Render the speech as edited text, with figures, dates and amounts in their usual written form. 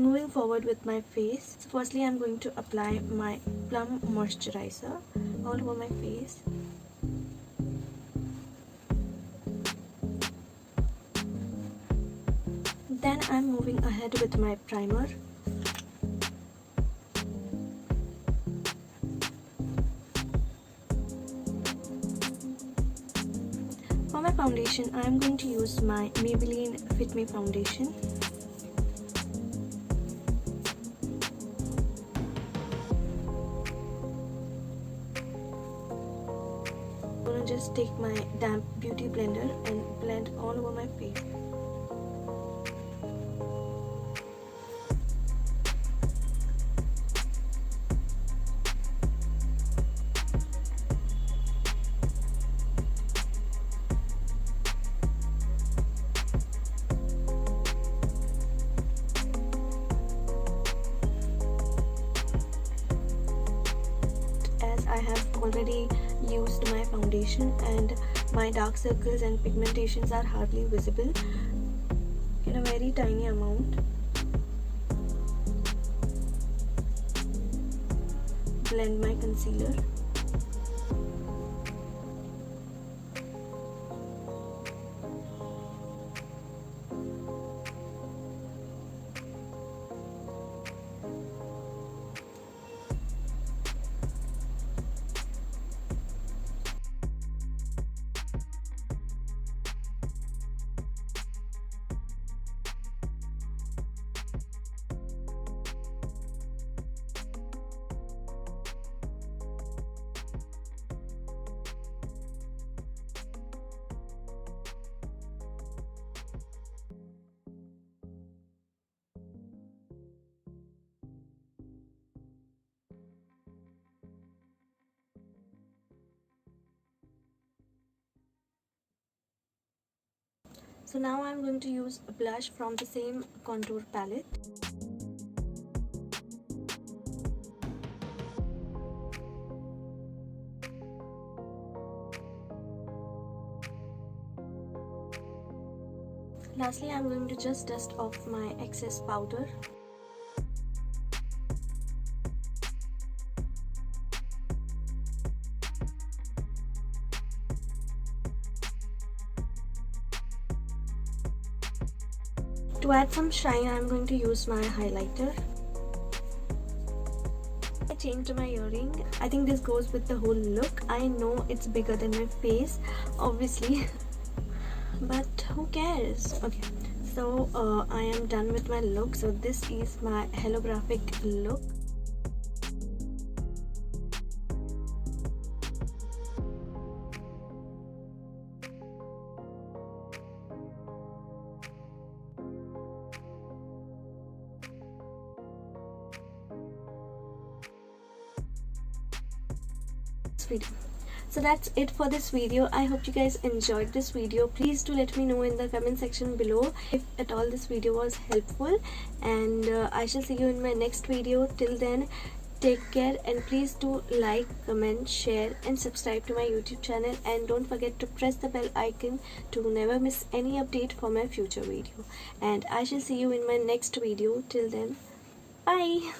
Moving forward with my face, so firstly I'm going to apply my plum moisturizer all over my face. Then I'm moving ahead with my primer. For my foundation, I am going to use my Maybelline Fit Me foundation. I'm going to just take my damp beauty blender and blend all over my face. I have already used my foundation and my dark circles and pigmentations are hardly visible in a very tiny amount. Blend my concealer. So now I'm going to use a blush from the same contour palette. Lastly, I'm going to just dust off my excess powder. To add some shine, I'm going to use my highlighter. I changed my earring. I think this goes with the whole look. I know it's bigger than my face, obviously, but who cares? Okay, so I am done with my look. So this is my holographic look. So that's it for this video. I hope you guys enjoyed this video. Please do let me know in the comment section below if at all this video was helpful, and I shall see you in my next video. Till then, take care, and please do like, comment, share and subscribe to my YouTube channel, and don't forget to press the bell icon to never miss any update for my future video. And I shall see you in my next video. Till then, bye.